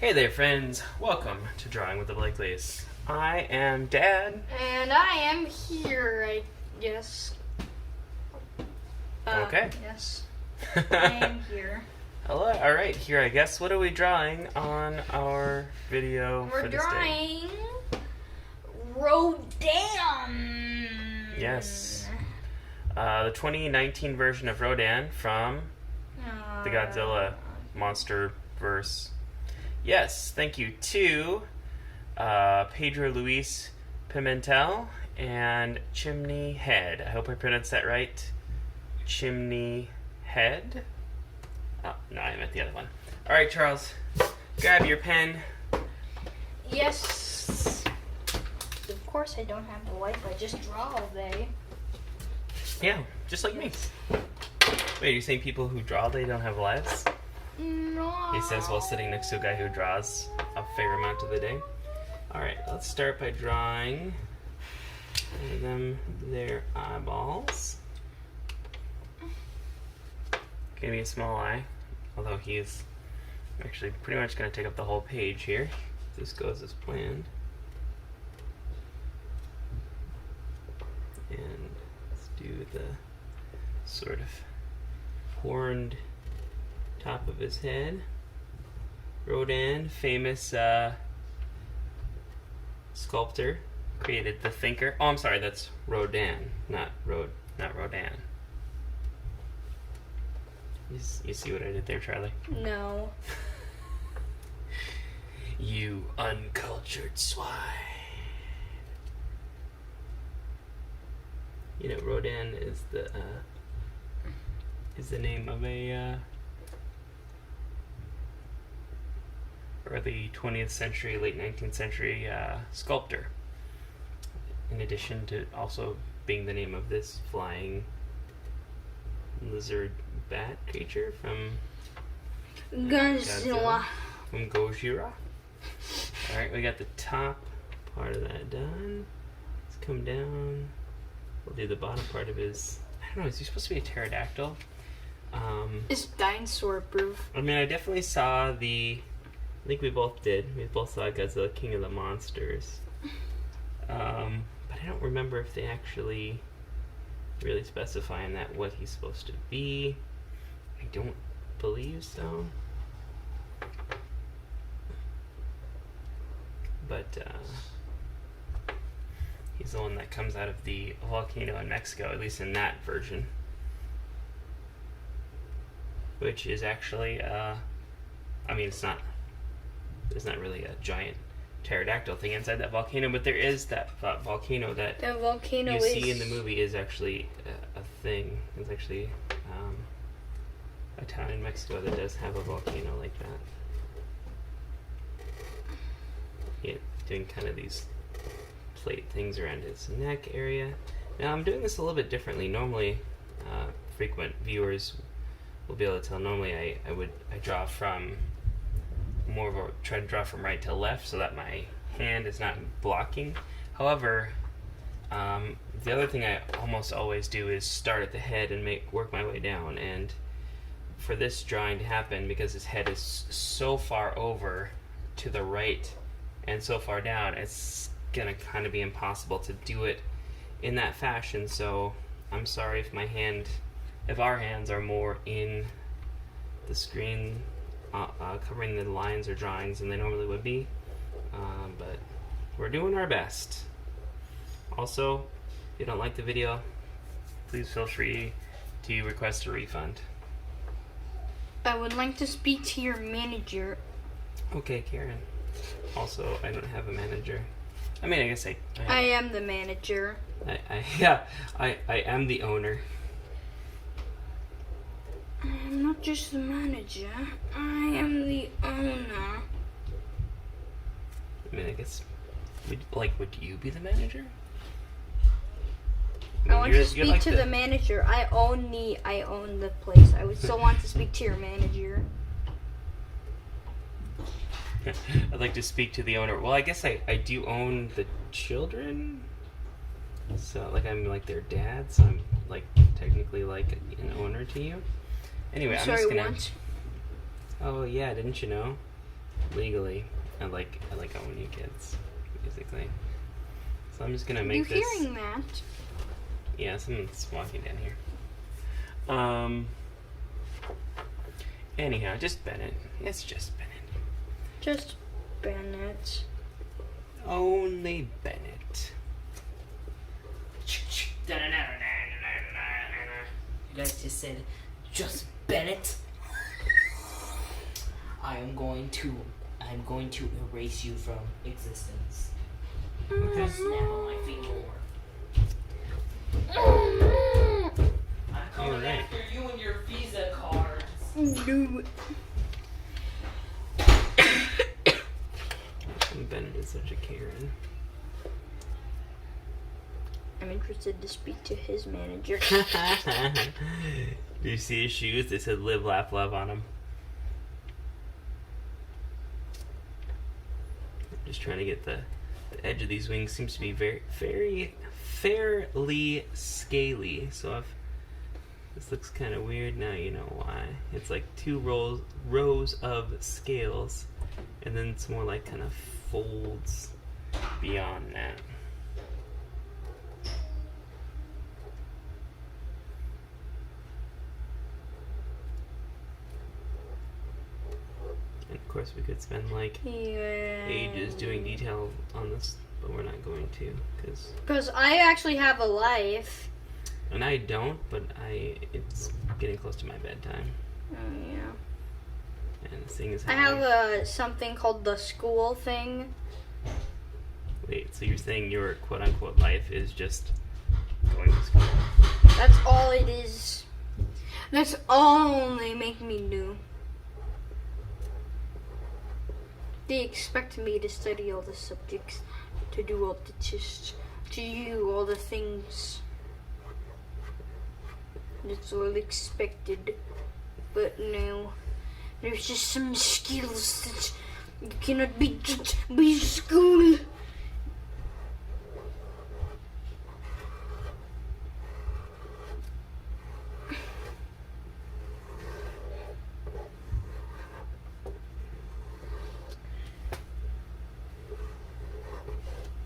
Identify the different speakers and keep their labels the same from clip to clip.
Speaker 1: Hey there, friends. Welcome to Drawing with the Blakeleys. I am Dad.
Speaker 2: And I am here, I guess.
Speaker 1: Okay.
Speaker 2: Yes. I am here.
Speaker 1: Hello. All right, here I guess. What are we drawing on our video
Speaker 2: We're
Speaker 1: for this day?
Speaker 2: drawing Rodan.
Speaker 1: Yes. The 2019 version of Rodan from the Godzilla Monsterverse. Yes, thank you to Pedro Luis Pimentel and Chimney Head. I hope I pronounced that right. Chimney Head? Oh, no, I meant the other one. All right, Charles, grab your pen.
Speaker 2: Yes. Of course I don't have a life. I just draw all day.
Speaker 1: Yeah, just like me. Wait, you're saying people who draw all day don't have lives?
Speaker 2: No.
Speaker 1: He says while sitting next to a guy who draws a fair amount of the day. Alright, let's start by drawing them their eyeballs. Gonna be a small eye, although he is actually pretty much going to take up the whole page here. This goes as planned. And let's do the sort of horned top of his head. Rodan, famous sculptor, created the thinker. Oh, I'm sorry, that's Rodan, not Rodan. You see what I did there, Charlie?
Speaker 2: No.
Speaker 1: You uncultured swine. You know, Rodan is the name of a early 20th century, late 19th century sculptor. In addition to also being the name of this flying lizard bat creature from
Speaker 2: Godzilla.
Speaker 1: From Gojira. Alright, we got the top part of that done. Let's come down. We'll do the bottom part of his, I don't know, is he supposed to be a pterodactyl?
Speaker 2: It's dinosaur proof.
Speaker 1: I mean, I definitely saw I think we both did. We both saw Godzilla King of the Monsters. But I don't remember if they actually really specify in that what he's supposed to be. I don't believe so. But he's the one that comes out of the volcano in Mexico, at least in that version. Which is actually, I mean, there's not really a giant pterodactyl thing inside that volcano, but there is that volcano that you see in the movie is actually a thing. It's actually a town in Mexico that does have a volcano like that. Yeah, doing kind of these plate things around his neck area. Now I'm doing this a little bit differently. Normally, frequent viewers will be able to tell. Normally, I draw from try to draw from right to left so that my hand is not blocking. However, the other thing I almost always do is start at the head and work my way down. And for this drawing to happen, because his head is so far over to the right and so far down, it's gonna kind of be impossible to do it in that fashion. So I'm sorry if our hands are more in the screen, covering the lines or drawings than they normally would be, but we're doing our best. Also, if you don't like the video, please feel free to request a refund.
Speaker 2: I would like to speak to your manager.
Speaker 1: Okay, Karen. Also, I don't have a manager. I mean, I guess I
Speaker 2: am the manager.
Speaker 1: I am the owner.
Speaker 2: I'm not just the manager. I am the owner.
Speaker 1: I mean, I guess, would you be the manager?
Speaker 2: I want to speak to the manager. I own the place. I would still want to speak to your manager.
Speaker 1: I'd like to speak to the owner. Well, I guess I do own the children. So, I'm like their dad, so I'm technically like an owner to you. Anyway, I'm just gonna.
Speaker 2: What?
Speaker 1: Oh yeah, didn't you know? Legal. legally. I like owning kids, basically. So I'm just gonna make
Speaker 2: You
Speaker 1: this.
Speaker 2: hearing that?
Speaker 1: Yeah, someone's walking down here. Anyhow, just Bennett. It's just Bennett.
Speaker 2: Just Bennett.
Speaker 1: Only Bennett.
Speaker 3: You guys just said, just Bennett. I'm going to erase you from existence.
Speaker 1: Okay.
Speaker 3: Snap on my finger. I'm coming
Speaker 1: Alright.
Speaker 3: after you and your Visa cards.
Speaker 2: No.
Speaker 1: Bennett is such a Karen.
Speaker 2: I'm interested to speak to his manager.
Speaker 1: Do you see his shoes? They said live, laugh, love on them. Just trying to get the edge of these wings. Seems to be fairly scaly. So if this looks kind of weird, now you know why. It's like two rows of scales, and then it's more like kind of folds beyond that. And of course we could spend like ages doing detail on this, but we're not going to,
Speaker 2: Because I actually have a life.
Speaker 1: and I don't, but it's getting close to my bedtime,
Speaker 2: Oh, yeah.
Speaker 1: and seeing as
Speaker 2: I
Speaker 1: how
Speaker 2: have something called the school thing.
Speaker 1: wait, so you're saying your quote unquote life is just going to school?
Speaker 2: That's all it is. That's all they make me do. They expect me to study all the subjects, to do all the tests, to do all the things. That's all expected. But no, there's just some skills that you cannot be taught by school.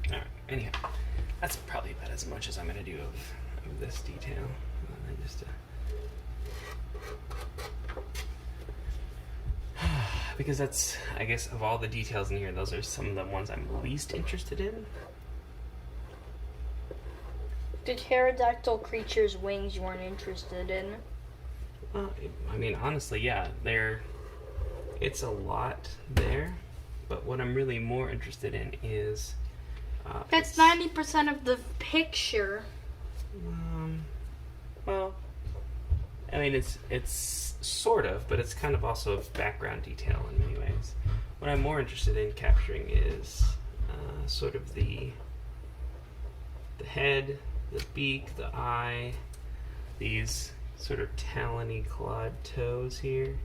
Speaker 1: Alright, anyhow, that's probably about as much as I'm going to do of this detail. Just because that's, I guess, of all the details in here, those are some of the ones I'm least interested in.
Speaker 2: The pterodactyl creature's wings you weren't interested in.
Speaker 1: I mean, honestly, yeah, it's a lot there, but what I'm really more interested in is
Speaker 2: That's 90% of the picture.
Speaker 1: Well, I mean, it's sort of, but it's kind of also background detail in many ways. What I'm more interested in capturing is sort of the head, the beak, the eye, these sort of talony clawed toes here.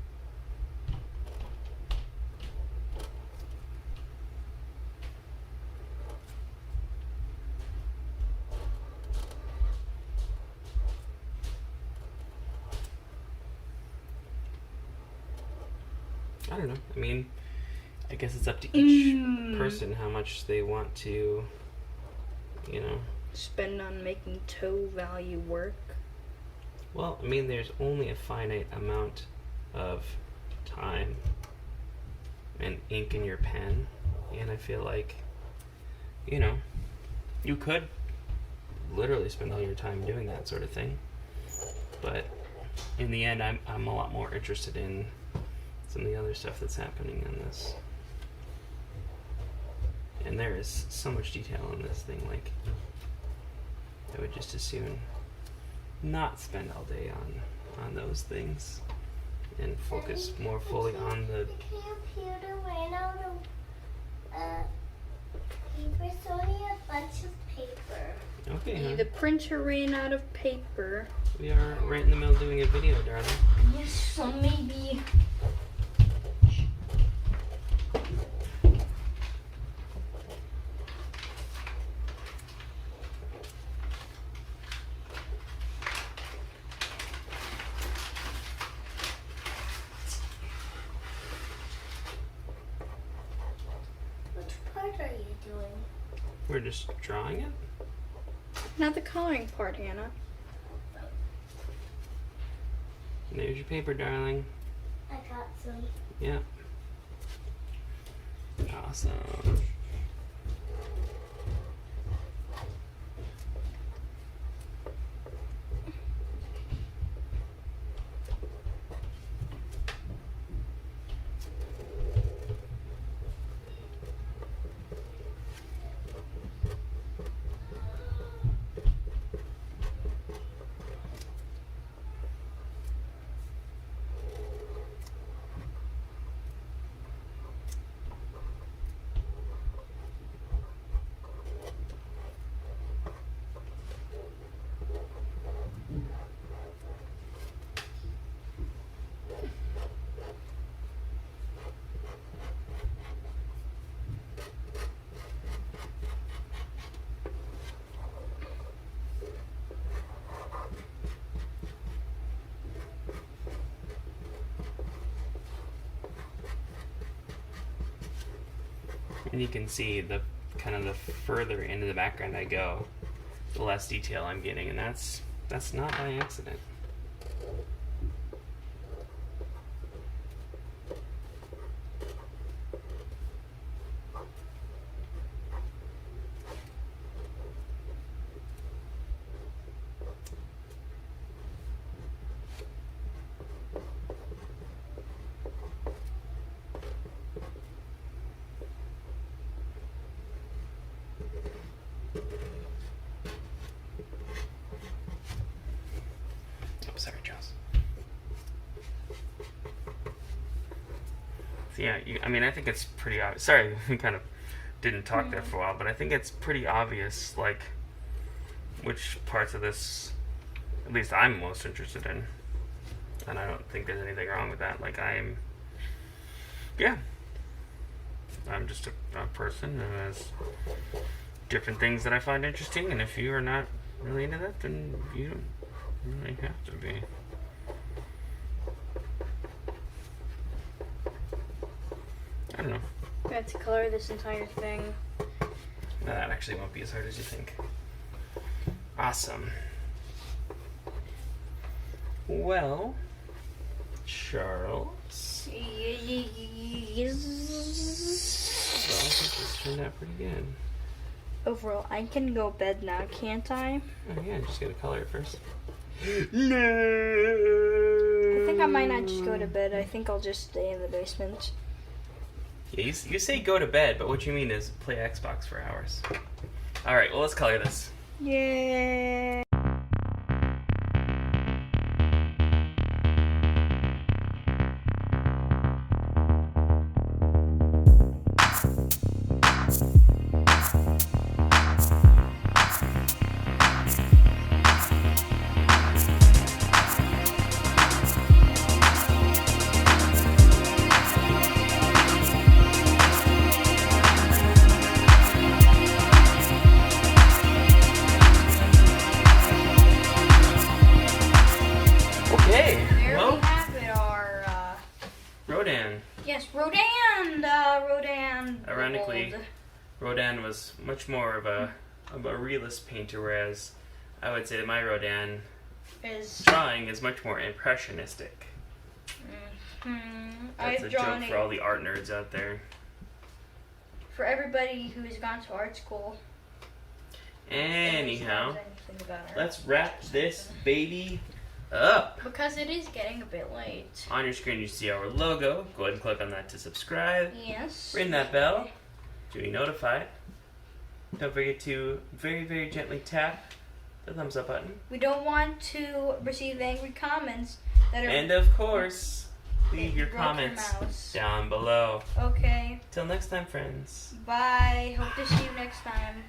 Speaker 1: I don't know. I mean, I guess it's up to each person how much they want to,
Speaker 2: Spend on making toe value work.
Speaker 1: Well, I mean, there's only a finite amount of time and ink in your pen, and I feel like, you could literally spend all your time doing that sort of thing, but in the end, I'm a lot more interested in some of the other stuff that's happening in this. And there is so much detail in this thing, like, I would just as soon not spend all day on those things and focus more fully on the...
Speaker 4: The computer ran out of paper, so only a bunch of paper.
Speaker 1: Okay, huh?
Speaker 2: The printer ran out of paper.
Speaker 1: We are right in the middle of doing a video, darling.
Speaker 2: Yes, so maybe...
Speaker 1: We're just drawing it?
Speaker 2: Not the coloring part, Hannah.
Speaker 1: There's your paper, darling.
Speaker 4: I got some.
Speaker 1: Yeah. Awesome. And you can see the kind of the further into the background I go, the less detail I'm getting, and that's not by accident. Oh, sorry, Charles. So yeah, I mean, I think it's pretty obvious. Sorry, we kind of didn't talk there for a while, but I think it's pretty obvious, like, which parts of this, at least I'm most interested in. And I don't think there's anything wrong with that. Like, I'm just a person who has different things that I find interesting, and if you are not really into that, then you don't really have to be. I don't know.
Speaker 2: I have to color this entire thing.
Speaker 1: No, that actually won't be as hard as you think. Awesome. Well, Charles.
Speaker 2: Yes.
Speaker 1: Well, I think this turned out pretty good.
Speaker 2: Overall, I can go bed now, can't I?
Speaker 1: Oh yeah, just gotta color it first.
Speaker 2: No. I think I might not just go to bed. I think I'll just stay in the basement.
Speaker 1: Yeah, you say go to bed, but what you mean is play Xbox for hours. Alright, well, let's color this.
Speaker 2: Yay.
Speaker 1: Rodan.
Speaker 2: Yes, Rodan. Rodan.
Speaker 1: Ironically,
Speaker 2: Gold.
Speaker 1: Rodan was much more of a realist painter, whereas I would say that my Rodan drawing is much more impressionistic. That's a joke for all the art nerds out there.
Speaker 2: For everybody who has gone to art school.
Speaker 1: Anyhow, let's wrap this baby up.
Speaker 2: Because it is getting a bit late.
Speaker 1: On your screen you see our logo. Go ahead and click on that to subscribe.
Speaker 2: Yes.
Speaker 1: Ring that bell to be notified. Don't forget to very, very gently tap the thumbs up button.
Speaker 2: We don't want to receive angry comments that are...
Speaker 1: And of course, leave your comments down below.
Speaker 2: Okay.
Speaker 1: Till next time, friends.
Speaker 2: Bye. Hope to see you next time.